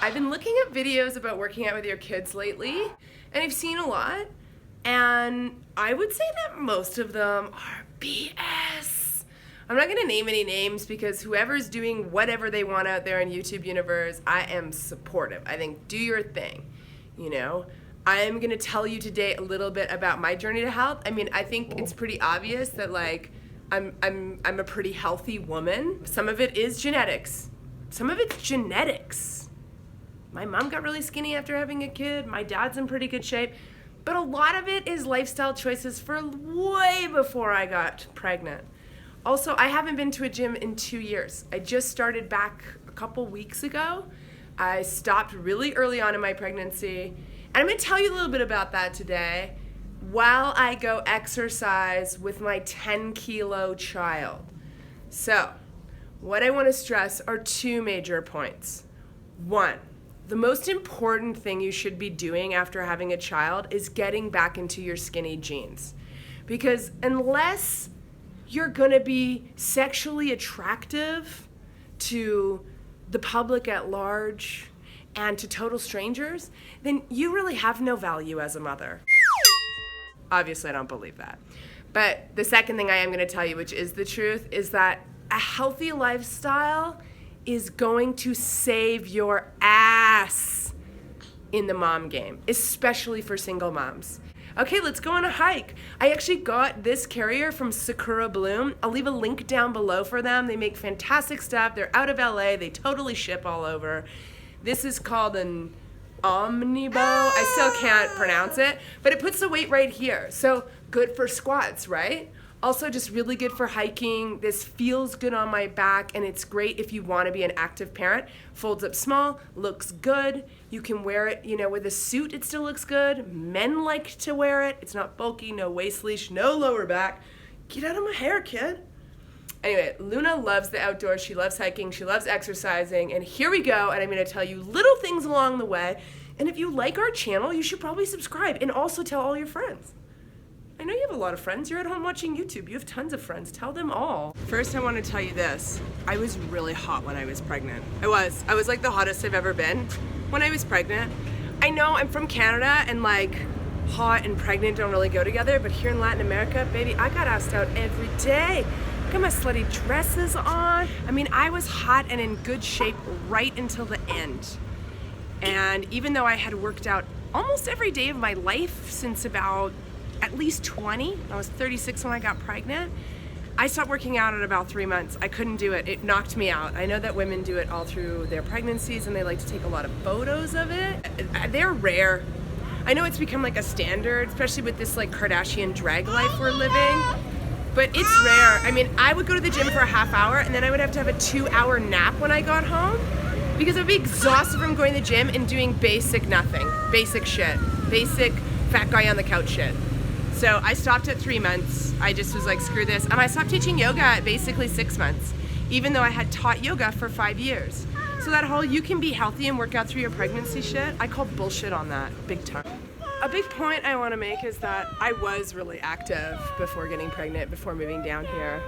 I've been looking at videos about working out with your kids lately, and I've seen a lot, and I would say that most of them are BS. I'm not gonna name any names because whoever's doing whatever they want out there in YouTube universe, I am supportive. I think do your thing, you know? I'm gonna tell you today a little bit about my journey to health. I mean, I think it's pretty obvious that like, I'm a pretty healthy woman. Some of it is genetics. Some of it's genetics. My mom got really skinny after having a kid. My dad's in pretty good shape. But a lot of it is lifestyle choices for way before I got pregnant. Also, I haven't been to a gym in 2 years. I just started back a couple weeks ago. I stopped really early on in my pregnancy. And I'm gonna tell you a little bit about that today while I go exercise with my 10-kilo child. So, what I wanna stress are two major points. One, the most important thing you should be doing after having a child is getting back into your skinny jeans. Because unless you're gonna be sexually attractive to the public at large and to total strangers, then you really have no value as a mother. Obviously, I don't believe that. But the second thing I am gonna tell you, which is the truth, is that a healthy lifestyle is going to save your ass in the mom game, especially for single moms. Okay, let's go on a hike. I actually got this carrier from Sakura Bloom. I'll leave a link down below for them. They make fantastic stuff. They're out of LA. They totally ship all over. This is called an Omnibo. I still can't pronounce it, but it puts the weight right here. So good for squats, right? Also just really good for hiking. This feels good on my back, and it's great if you want to be an active parent. Folds up small, looks good. You can wear it, you know, with a suit, it still looks good. Men like to wear it. It's not bulky, no waist leash, no lower back. Get out of my hair, kid. Anyway, Luna loves the outdoors. She loves hiking. She loves exercising. And here we go. And I'm going to tell you little things along the way. And if you like our channel, you should probably subscribe and also tell all your friends. I know you have a lot of friends. You're at home watching YouTube. You have tons of friends. Tell them all. First, I want to tell you this. I was really hot when I was pregnant. I was like the hottest I've ever been when I was pregnant. I know I'm from Canada and like hot and pregnant don't really go together, but here in Latin America, baby, I got asked out every day. Got my slutty dresses on. I mean, I was hot and in good shape right until the end. And even though I had worked out almost every day of my life since about at least 20, I was 36 when I got pregnant, I stopped working out at about 3 months. I couldn't do it. It knocked me out. I know that women do it all through their pregnancies and they like to take a lot of photos of it. They're rare. I know it's become like a standard, especially with this like Kardashian drag life we're living. But it's rare. I mean, I would go to the gym for a half hour and then I would have to have a 2-hour nap when I got home because I'd be exhausted from going to the gym and doing basic nothing, basic shit, basic fat guy on the couch shit. So I stopped at 3 months. I just was like, screw this. And I stopped teaching yoga at basically 6 months, even though I had taught yoga for 5 years. So that whole you can be healthy and work out through your pregnancy shit, I call bullshit on that, big time. A big point I want to make is that I was really active before getting pregnant, before moving down here.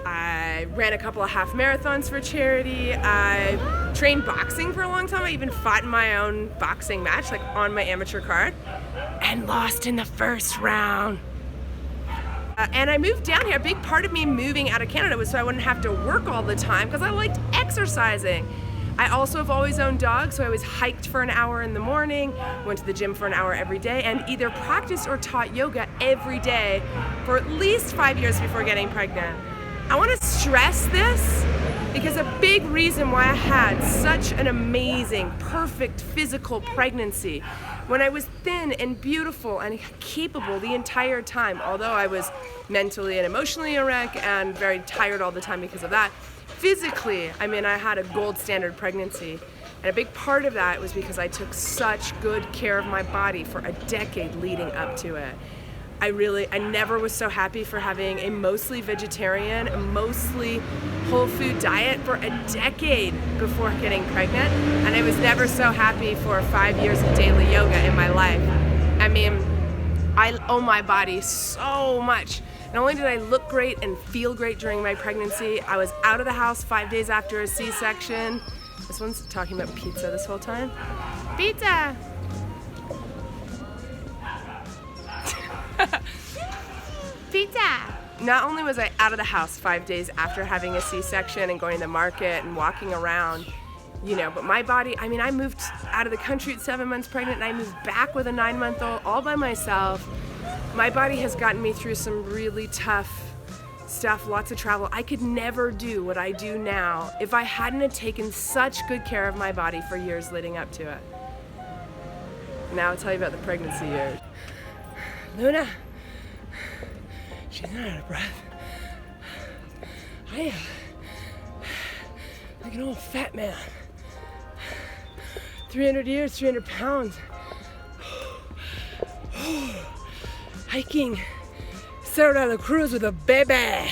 I ran a couple of half marathons for charity. I trained boxing for a long time. I even fought in my own boxing match, like on my amateur card, and lost in the first round. And I moved down here. A big part of me moving out of Canada was so I wouldn't have to work all the time because I liked exercising. I also have always owned dogs, so I always hiked for an hour in the morning, went to the gym for an hour every day, and either practiced or taught yoga every day for at least 5 years before getting pregnant. I want to stress this because a big reason why I had such an amazing, perfect physical pregnancy, when I was thin and beautiful and capable the entire time, although I was mentally and emotionally a wreck and very tired all the time because of that, physically, I mean, I had a gold standard pregnancy. And a big part of that was because I took such good care of my body for a decade leading up to it. I never was so happy for having a mostly vegetarian, mostly whole food diet for a decade before getting pregnant. And I was never so happy for 5 years of daily yoga in my life. I mean, I owe my body so much. Not only did I look great and feel great during my pregnancy, I was out of the house 5 days after a C-section. This one's talking about pizza this whole time. Pizza! Pizza! Not only was I out of the house 5 days after having a C-section and going to the market and walking around, you know, but my body, I mean, I moved out of the country at 7 months pregnant and I moved back with a 9-month-old all by myself. My body has gotten me through some really tough stuff, lots of travel. I could never do what I do now if I hadn't have taken such good care of my body for years leading up to it. Now I'll tell you about the pregnancy years. Luna, she's not out of breath. I am like an old fat man. 300 years, 300 pounds. Hiking Cerro de la Cruz with a baby. A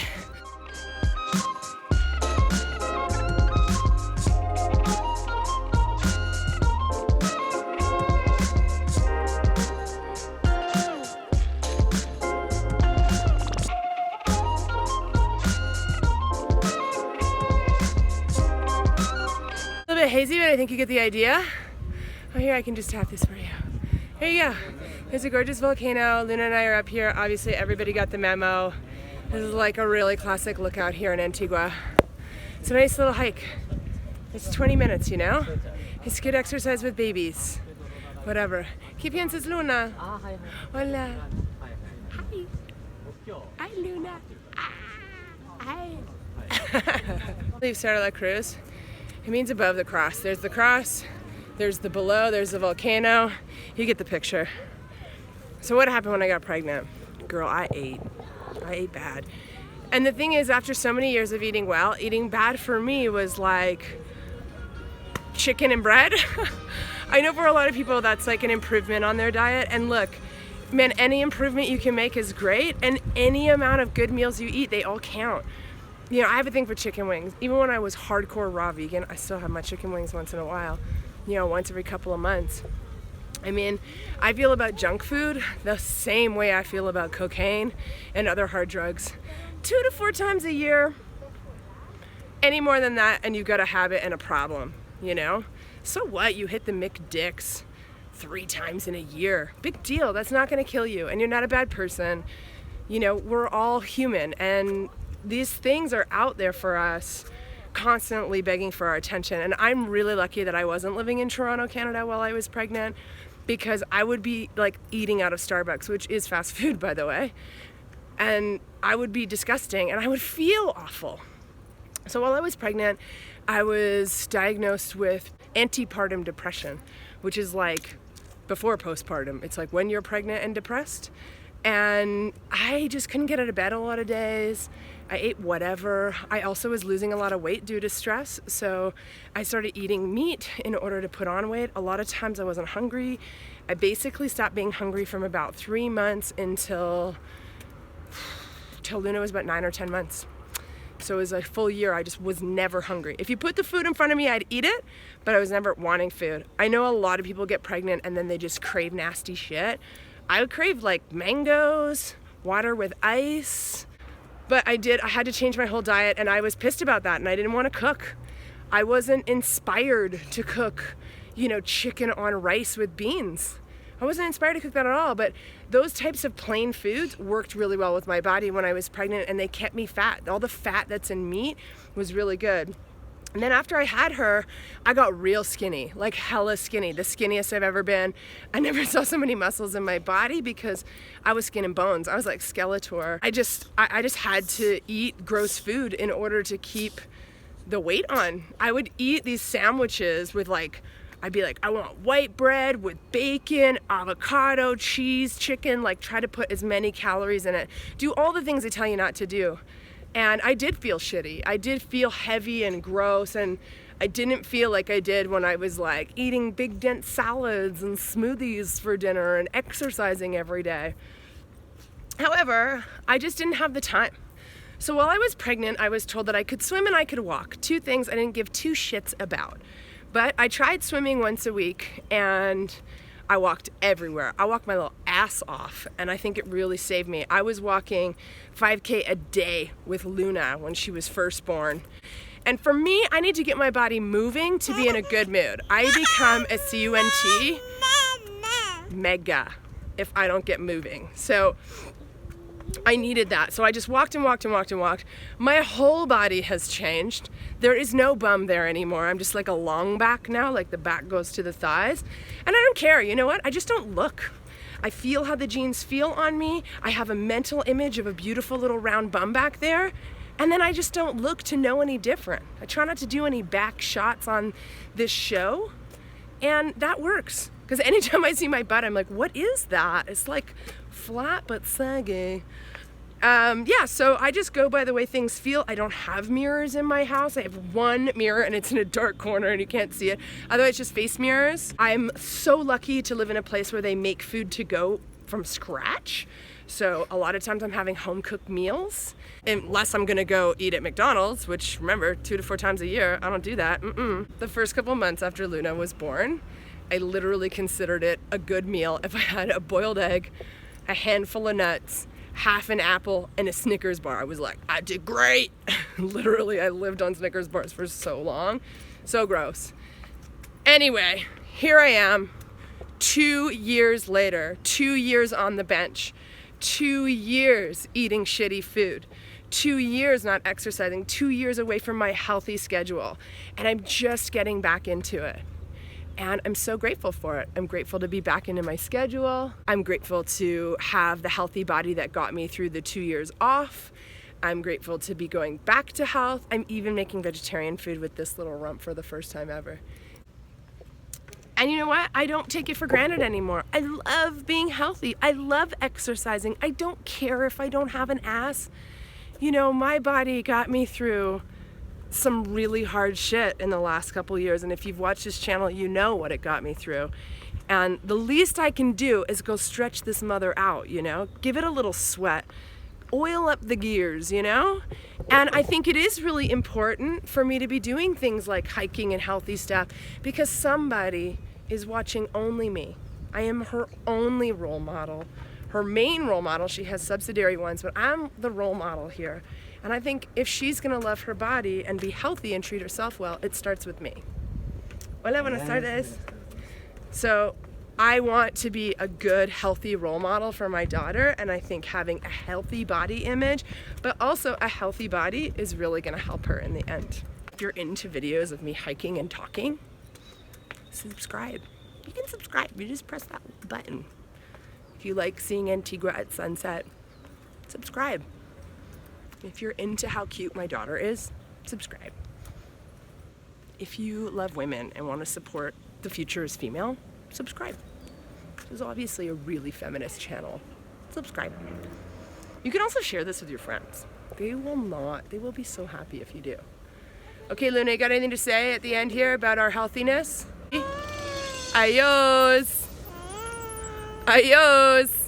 little bit hazy, but I think you get the idea. Oh, here, I can just tap this for you. Here you go. There's a gorgeous volcano. Luna and I are up here. Obviously, everybody got the memo. This is like a really classic lookout here in Antigua. It's a nice little hike. It's 20 minutes, you know? It's good exercise with babies. Whatever. ¿Qué piensas, Luna? Hi. Hola. Hi. Hi, Luna. Hi. Leave Cerro de la Cruz. It means above the cross. There's the cross. There's the below, there's the volcano. You get the picture. So what happened when I got pregnant? Girl, I ate bad. And the thing is, after so many years of eating well, eating bad for me was like chicken and bread. I know for a lot of people that's like an improvement on their diet. And look, man, any improvement you can make is great. And any amount of good meals you eat, they all count. You know, I have a thing for chicken wings. Even when I was hardcore raw vegan, I still have my chicken wings once in a while. You know, once every couple of months. I mean, I feel about junk food the same way I feel about cocaine and other hard drugs. 2 to 4 times a year. Any more than that and you've got a habit and a problem, you know? So what? You hit the McDicks 3 times in a year. Big deal. That's not going to kill you. And you're not a bad person. You know, we're all human and these things are out there for us, constantly begging for our attention. And I'm really lucky that I wasn't living in Toronto, Canada while I was pregnant, because I would be like eating out of Starbucks, which is fast food, by the way, and I would be disgusting and I would feel awful. So while I was pregnant, I was diagnosed with antepartum depression, which is like before postpartum. It's like when you're pregnant and depressed. And I just couldn't get out of bed a lot of days. I ate whatever. I also was losing a lot of weight due to stress, so I started eating meat in order to put on weight. A lot of times I wasn't hungry. I basically stopped being hungry from about 3 months until Luna was about 9 or 10 months. So it was a full year. I just was never hungry. If you put the food in front of me, I'd eat it, but I was never wanting food. I know a lot of people get pregnant and then they just crave nasty shit. I would crave like mangoes, water with ice. But I had to change my whole diet and I was pissed about that and I didn't want to cook. I wasn't inspired to cook, you know, chicken on rice with beans. I wasn't inspired to cook that at all, but those types of plain foods worked really well with my body when I was pregnant and they kept me fat. All the fat that's in meat was really good. And then after I had her, I got real skinny, like hella skinny, the skinniest I've ever been. I never saw so many muscles in my body because I was skin and bones. I was like Skeletor. I just had to eat gross food in order to keep the weight on. I would eat these sandwiches with like, I'd be like, I want white bread with bacon, avocado, cheese, chicken, like try to put as many calories in it. Do all the things they tell you not to do. And I did feel shitty. I did feel heavy and gross, and I didn't feel like I did when I was like eating big dense salads and smoothies for dinner and exercising every day. However, I just didn't have the time. So while I was pregnant, I was told that I could swim and I could walk. 2 things I didn't give 2 shits about. But I tried swimming once a week and I walked everywhere. I walked my little ass off and I think it really saved me. I was walking 5K a day with Luna when she was first born. And for me, I need to get my body moving to be in a good mood. I become a CUNT mega if I don't get moving. So I needed that. So I just walked and walked and walked and walked. My whole body has changed. There is no bum there anymore. I'm just like a long back now, like the back goes to the thighs. And I don't care, you know what? I just don't look. I feel how the jeans feel on me. I have a mental image of a beautiful little round bum back there. And then I just don't look to know any different. I try not to do any back shots on this show. And that works. Because anytime I see my butt, I'm like, what is that? It's like flat but saggy. Yeah, so I just go by the way things feel. I don't have mirrors in my house. I have one mirror and it's in a dark corner and you can't see it. Otherwise, it's just face mirrors. I'm so lucky to live in a place where they make food to go from scratch. So a lot of times I'm having home cooked meals, unless I'm gonna go eat at McDonald's, which remember, 2 to 4 times a year. I don't do that. The first couple months after Luna was born, I literally considered it a good meal if I had a boiled egg, a handful of nuts, half an apple, and a Snickers bar. I was like, I did great. Literally, I lived on Snickers bars for so long. So gross. Anyway, here I am, 2 years later, 2 years on the bench, 2 years eating shitty food, 2 years not exercising, 2 years away from my healthy schedule, and I'm just getting back into it. And I'm so grateful for it. I'm grateful to be back into my schedule. I'm grateful to have the healthy body that got me through the 2 years off. I'm grateful to be going back to health. I'm even making vegetarian food with this little rump for the first time ever. And you know what? I don't take it for granted anymore. I love being healthy. I love exercising. I don't care if I don't have an ass. You know, my body got me through some really hard shit in the last couple years, and if you've watched this channel, you know what it got me through. And the least I can do is go stretch this mother out, you know? Give it a little sweat. Oil up the gears, you know? And I think it is really important for me to be doing things like hiking and healthy stuff because somebody is watching only me. I am her only role model. Her main role model, she has subsidiary ones, but I'm the role model here. And I think if she's gonna love her body and be healthy and treat herself well, it starts with me. Hola, buenas tardes. So I want to be a good, healthy role model for my daughter, and I think having a healthy body image, but also a healthy body is really gonna help her in the end. If you're into videos of me hiking and talking, subscribe. You can subscribe, you just press that button. If you like seeing Antigua at sunset, subscribe. If you're into how cute my daughter is, subscribe. If you love women and want to support The Future is Female, subscribe. This is obviously a really feminist channel. Subscribe. You can also share this with your friends. They will be so happy if you do. Okay, Luna, you got anything to say at the end here about our healthiness? Adios. Adios.